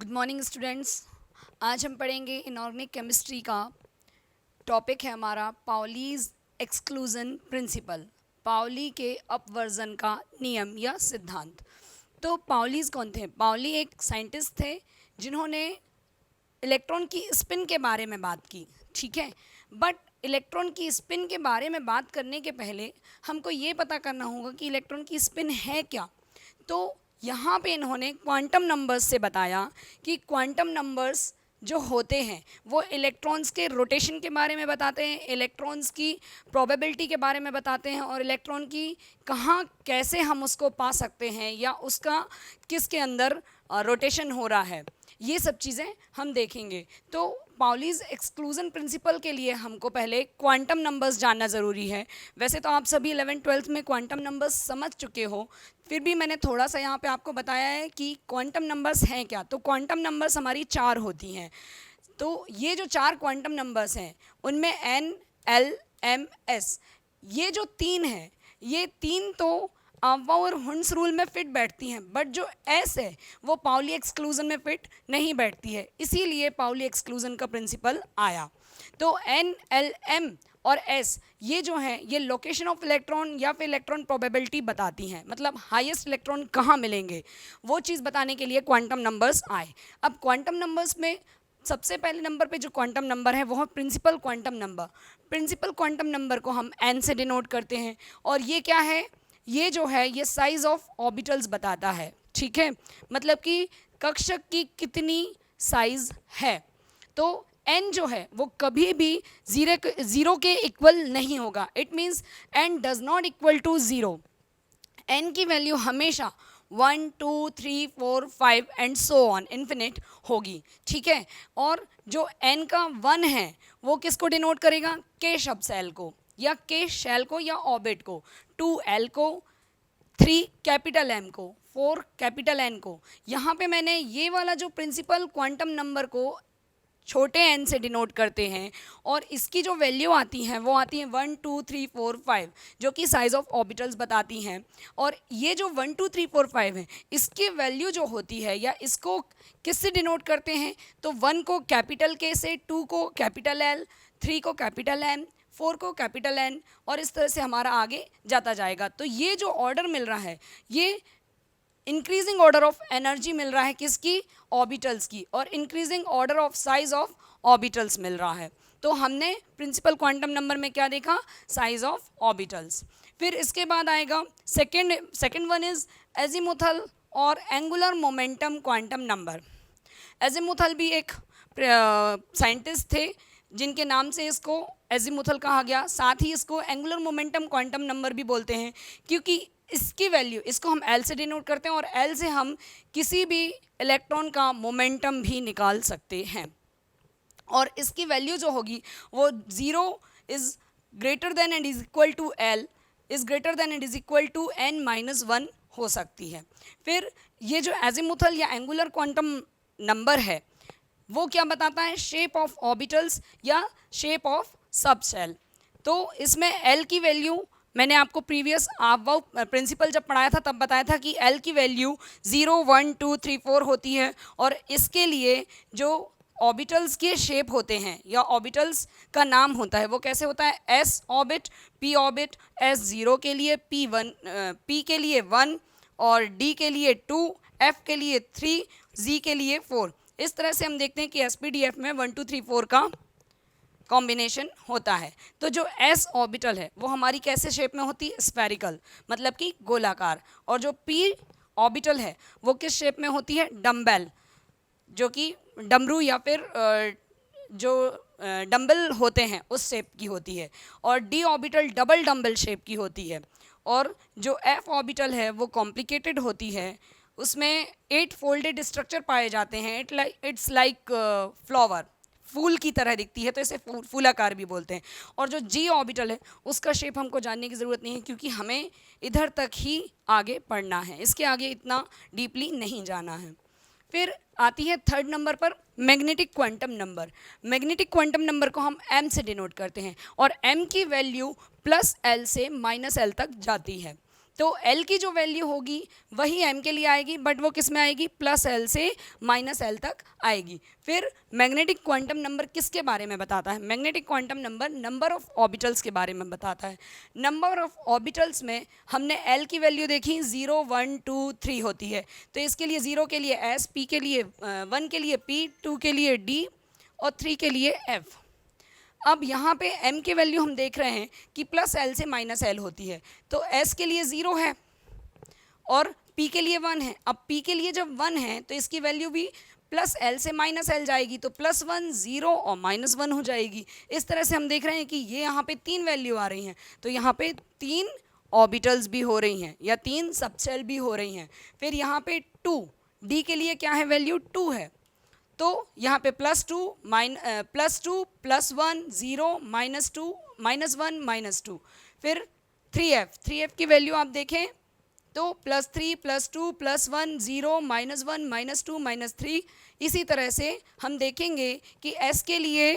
Good morning students. आज हम पढ़ेंगे इनऑर्गेनिक केमिस्ट्री का टॉपिक है हमारा पाउलीज एक्सक्लूजन प्रिंसिपल, पाउली के अपवर्जन का नियम या सिद्धांत। तो पाउलीज कौन थे? पाउली एक साइंटिस्ट थे जिन्होंने इलेक्ट्रॉन की स्पिन के बारे में बात की, ठीक है। बट इलेक्ट्रॉन की स्पिन के बारे में बात करने के पहले हमको ये पता करना होगा कि इलेक्ट्रॉन की स्पिन है क्या। तो यहाँ पे इन्होंने क्वांटम नंबर्स से बताया कि क्वांटम नंबर्स जो होते हैं वो इलेक्ट्रॉन्स के रोटेशन के बारे में बताते हैं, इलेक्ट्रॉन्स की प्रोबेबिलिटी के बारे में बताते हैं और इलेक्ट्रॉन की कहाँ कैसे हम उसको पा सकते हैं या उसका किसके अंदर रोटेशन हो रहा है, ये सब चीज़ें हम देखेंगे। तो पाउलीज एक्सक्लूजन प्रिंसिपल के लिए हमको पहले क्वांटम नंबर्स जानना ज़रूरी है। वैसे तो आप सभी 11th-12th में क्वांटम नंबर्स समझ चुके हो, फिर भी मैंने थोड़ा सा यहाँ पे आपको बताया है कि क्वांटम नंबर्स हैं क्या। तो क्वांटम नंबर्स हमारी 4 होती हैं। तो ये जो 4 क्वांटम नंबर्स हैं उनमें n, l, m, s, ये जो 3 हैं, ये 3 तो आवा और हुंस रूल में फिट बैठती हैं, बट जो एस है वो पाउली एक्सक्लूजन में फिट नहीं बैठती है, इसीलिए पाउली एक्सक्लूजन का प्रिंसिपल आया। तो एन, एल, एम और एस ये जो हैं ये लोकेशन ऑफ इलेक्ट्रॉन या फिर इलेक्ट्रॉन प्रोबेबिलिटी बताती हैं, मतलब हाईएस्ट इलेक्ट्रॉन कहाँ मिलेंगे वो चीज़ बताने के लिए क्वांटम नंबर्स आए। अब क्वांटम नंबर्स में सबसे पहले नंबर पे जो क्वांटम नंबर है वो है principal quantum number. Principal quantum number को हम एन से डिनोट करते हैं और ये क्या है, ये जो है ये साइज ऑफ ऑर्बिटल्स बताता है, ठीक है, मतलब कि कक्षक की कितनी साइज है। तो n जो है वो कभी भी ज़ीरो के इक्वल नहीं होगा, it means n does not equal to zero. n की वैल्यू हमेशा 1, 2, 3, 4, 5 एंड सो ऑन इन्फिनिट होगी, ठीक है। और जो n का 1 है वो किसको डिनोट करेगा? k शब्द सेल को या k शेल को या ऑर्बिट को, 2l को, 3 कैपिटल m को, 4 कैपिटल n को। यहाँ पे मैंने ये वाला जो प्रिंसिपल क्वांटम नंबर को छोटे n से डिनोट करते हैं और इसकी जो वैल्यू आती है वो आती है 1, 2, 3, 4, 5 जो कि साइज ऑफ ऑर्बिटल्स बताती हैं। और ये जो 1, 2, 3, 4, 5 है इसकी वैल्यू जो होती है या इसको किससे डिनोट करते हैं, तो 1 को कैपिटल k से, 2 को कैपिटल L, 3 को कैपिटल M, 4 को कैपिटल N और इस तरह से हमारा आगे जाता जाएगा। तो ये जो ऑर्डर मिल रहा है ये इंक्रीजिंग ऑर्डर ऑफ एनर्जी मिल रहा है किसकी? ऑर्बिटल्स की, और increasing order of size of orbitals मिल रहा है। तो हमने प्रिंसिपल क्वांटम नंबर में क्या देखा? Size of orbitals. फिर इसके बाद आएगा सेकेंड वन इज एजीमुथल और angular momentum quantum number. Azimuthal भी एक साइंटिस्ट थे जिनके नाम से इसको एजीमुथल कहा गया, साथ ही इसको एंगुलर मोमेंटम क्वांटम नंबर भी बोलते हैं क्योंकि इसकी वैल्यू, इसको हम L से डिनोट करते हैं और L से हम किसी भी इलेक्ट्रॉन का मोमेंटम भी निकाल सकते हैं और इसकी वैल्यू जो होगी वो 0 is greater than and is equal to L is greater than and is equal to n-1 हो सकती है। फिर ये जो एजीमुथल या एंगुलर क्वांटम नंबर है वो क्या बताता है? शेप ऑफ ऑर्बिटल्स या शेप ऑफ सबसेल। तो इसमें L की वैल्यू मैंने आपको प्रीवियस आबव प्रिंसिपल जब पढ़ाया था तब बताया था कि L की वैल्यू 0, 1, 2, 3, 4 होती है और इसके लिए जो ऑर्बिटल्स के शेप होते हैं या ऑर्बिटल्स का नाम होता है वो कैसे होता है? S orbit, P orbit, S0 के लिए, P के लिए 1 और D के लिए 2, F के लिए 3, Z के लिए 4। इस तरह से हम देखते हैं कि SPDF में 1, 2, 3, 4 का कॉम्बिनेशन होता है। तो जो S ऑर्बिटल है वो हमारी कैसे शेप में होती है? स्फेरिकल, मतलब कि गोलाकार। और जो P ऑर्बिटल है वो किस शेप में होती है? डम्बेल, जो कि डमरू या फिर जो डम्बल होते हैं उस शेप की होती है। और D orbital double dumbbell shape की होती है। और जो F ऑर्बिटल है वो कॉम्प्लिकेटेड होती है, उसमें 8 फोल्डेड स्ट्रक्चर पाए जाते हैं। इट्स लाइक फ्लावर, फूल की तरह दिखती है तो इसे फूलाकार भी बोलते हैं। और जो G ऑर्बिटल है उसका शेप हमको जानने की ज़रूरत नहीं है क्योंकि हमें इधर तक ही आगे पढ़ना है, इसके आगे इतना डीपली नहीं जाना है। फिर आती है थर्ड नंबर पर magnetic quantum number. Magnetic quantum number को हम m से डिनोट करते हैं और m की वैल्यू +L से -L तक जाती है। तो L की जो वैल्यू होगी वही M के लिए आएगी, बट वो किस में आएगी, प्लस L से माइनस L तक आएगी। फिर मैग्नेटिक क्वांटम नंबर किसके बारे में बताता है, magnetic quantum number number of orbitals के बारे में बताता है। नंबर ऑफ ऑर्बिटल्स में हमने L की वैल्यू देखी 0 1 2 3 होती है, तो इसके लिए 0 के लिए S, P के लिए 1 के लिए P, 2 के लिए D और 3 के लिए F। अब यहाँ पे M की वैल्यू हम देख रहे हैं कि प्लस L से माइनस L होती है, तो S के लिए 0 है और P के लिए 1 है। अब P के लिए जब 1 है तो इसकी वैल्यू भी प्लस L से माइनस L जाएगी, तो प्लस 1 0 और माइनस 1 हो जाएगी। इस तरह से हम देख रहे हैं कि ये यहाँ पे 3 वैल्यू आ रही हैं, तो यहाँ पे 3 ऑर्बिटल्स भी हो रही हैं या 3 सबसेल भी हो रही हैं। फिर यहाँ पे 2, D के लिए क्या है, वैल्यू 2 है, तो यहाँ पे plus 2 plus 1 0 minus 2 minus 1 minus 2। फिर 3F की वैल्यू आप देखें तो plus 3 plus 2 plus 1 0 minus 1 minus 2 minus 3। इसी तरह से हम देखेंगे कि S के लिए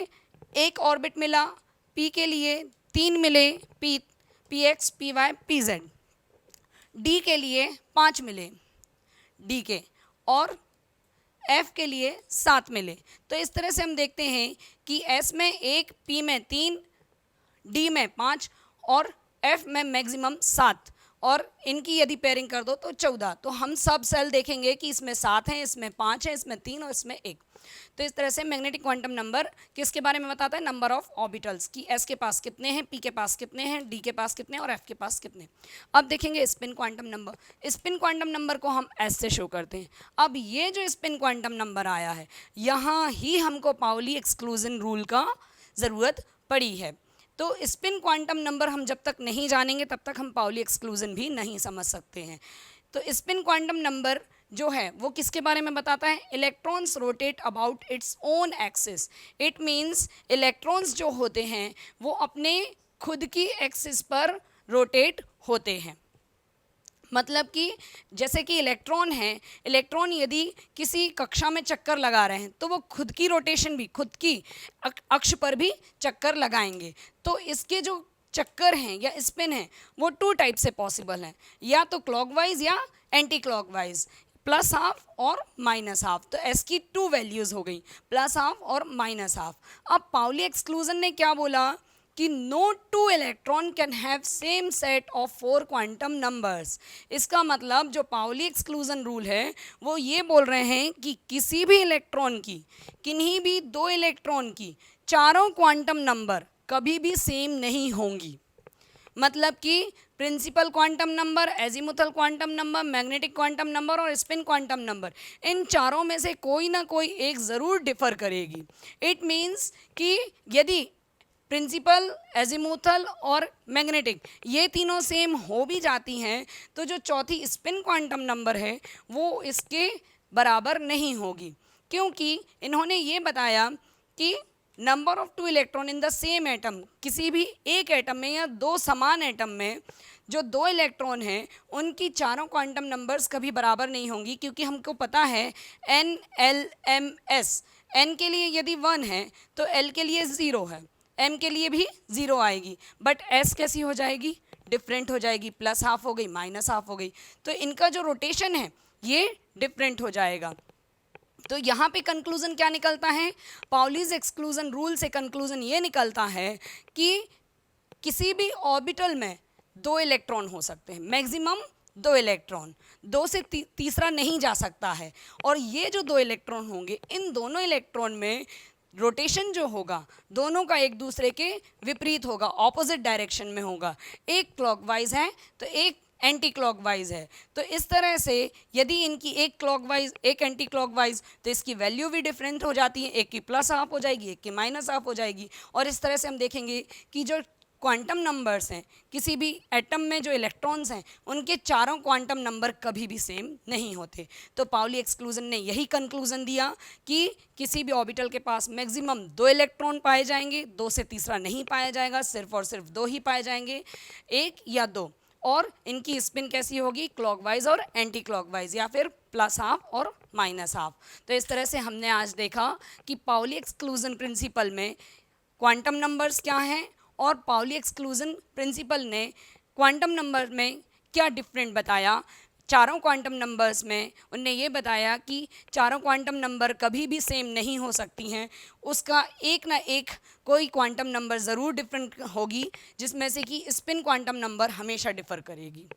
एक ऑर्बिट मिला, P के लिए 3 मिले, PX PY PZ। D के लिए 5 मिले D के, और F के लिए 7 मिले। तो इस तरह से हम देखते हैं कि S में 1, P में 3, D में 5 और F में मैक्सिमम 7, और इनकी यदि पेयरिंग कर दो तो 14। तो हम सब सेल देखेंगे कि इसमें 7 हैं, इसमें 5 हैं, इसमें 3 और इसमें 1। तो इस तरह से मैग्नेटिक क्वांटम नंबर किसके बारे में बताता है, नंबर ऑफ ऑर्बिटल्स, कि S के पास कितने हैं, P के पास कितने हैं, D के पास कितने और F के पास कितने। अब देखेंगे spin quantum number. Spin quantum number को हम S से शो करते हैं। अब ये जो स्पिन क्वांटम नंबर आया है, यहाँ ही हमको पाउली एक्सक्लूजन रूल का ज़रूरत पड़ी है। तो स्पिन क्वांटम नंबर हम जब तक नहीं जानेंगे तब तक हम पाउली एक्सक्लूजन भी नहीं समझ सकते हैं। तो स्पिन क्वांटम नंबर जो है वो किसके बारे में बताता है, electrons rotate about its own axis. It means electrons जो होते हैं वो अपने खुद की एक्सिस पर रोटेट होते हैं। मतलब कि जैसे कि इलेक्ट्रॉन है, इलेक्ट्रॉन यदि किसी कक्षा में चक्कर लगा रहे हैं तो वो खुद की रोटेशन भी, खुद की अक्ष पर भी चक्कर लगाएंगे। तो इसके जो चक्कर हैं या स्पिन हैं वो 2 टाइप से पॉसिबल हैं, या तो क्लॉकवाइज या एंटी क्लॉकवाइज, प्लस हाफ और माइनस हाफ। तो एस की 2 वैल्यूज़ हो गई, प्लस हाफ और माइनस हाफ। अब पाउली एक्सक्लूजन ने क्या बोला कि no 2 electron can have same set of 4 quantum numbers. इसका मतलब जो पाउली एक्सक्लूजन रूल है वो ये बोल रहे हैं कि किसी भी इलेक्ट्रॉन की, किन्हीं भी 2 इलेक्ट्रॉन की चारों क्वांटम नंबर कभी भी सेम नहीं होंगी। मतलब कि principal quantum number, azimuthal quantum number, magnetic quantum number और स्पिन क्वांटम नंबर, इन चारों में से कोई ना कोई एक ज़रूर डिफ़र करेगी। इट मीन्स कि यदि प्रिंसिपल, एजीमुथल और मैग्नेटिक ये तीनों सेम हो भी जाती हैं तो जो चौथी स्पिन क्वांटम नंबर है वो इसके बराबर नहीं होगी, क्योंकि इन्होंने ये बताया कि number of 2 electron in the same atom, किसी भी एक एटम में या 2 समान एटम में जो 2 इलेक्ट्रॉन हैं उनकी चारों क्वांटम नंबर्स कभी बराबर नहीं होंगी, क्योंकि हमको पता है N L M S, N के लिए यदि 1 है तो L के लिए 0 है, M के लिए भी 0 आएगी, बट S कैसी हो जाएगी, डिफरेंट हो जाएगी, प्लस हाफ हो गई, माइनस हाफ हो गई। तो इनका जो रोटेशन है ये डिफरेंट हो जाएगा। तो यहाँ पे कंक्लूजन क्या निकलता है, पाउलीज एक्सक्लूजन रूल से कंक्लूजन ये निकलता है कि किसी भी ऑर्बिटल में 2 इलेक्ट्रॉन हो सकते हैं, मैक्सिमम 2 इलेक्ट्रॉन, 2 से तीसरा नहीं जा सकता है। और ये जो 2 इलेक्ट्रॉन होंगे, इन दोनों इलेक्ट्रॉन में रोटेशन जो होगा दोनों का एक दूसरे के विपरीत होगा, ऑपोजिट डायरेक्शन में होगा। एक क्लॉकवाइज है तो एक एंटी क्लॉकवाइज है। तो इस तरह से यदि इनकी एक क्लॉकवाइज एक एंटी क्लॉकवाइज, तो इसकी वैल्यू भी डिफरेंट हो जाती है, एक की प्लस हाफ हो जाएगी, एक की माइनस हाफ हो जाएगी। और इस तरह से हम देखेंगे कि जो क्वांटम नंबर्स हैं, किसी भी एटम में जो इलेक्ट्रॉन्स हैं उनके चारों क्वांटम नंबर कभी भी सेम नहीं होते। तो पाउली एक्सक्लूजन ने यही कंक्लूजन दिया कि किसी भी ऑर्बिटल के पास मैक्सिमम 2 इलेक्ट्रॉन पाए जाएंगे, 2 से तीसरा नहीं पाया जाएगा, सिर्फ और सिर्फ 2 ही पाए जाएंगे, 1 या 2। और इनकी स्पिन कैसी होगी, क्लॉकवाइज और एंटी क्लॉकवाइज, या फिर प्लस हाफ और माइनस हाफ। तो इस तरह से हमने आज देखा कि पाउली एक्सक्लूजन प्रिंसिपल में क्वांटम नंबर्स क्या हैं और पाउली एक्सक्लूजन प्रिंसिपल ने क्वांटम नंबर में क्या डिफरेंट बताया चारों क्वांटम नंबर्स में। उनने ये बताया कि चारों क्वांटम नंबर कभी भी सेम नहीं हो सकती हैं, उसका एक ना एक कोई क्वांटम नंबर ज़रूर डिफरेंट होगी, जिसमें से कि स्पिन क्वांटम नंबर हमेशा डिफ़र करेगी।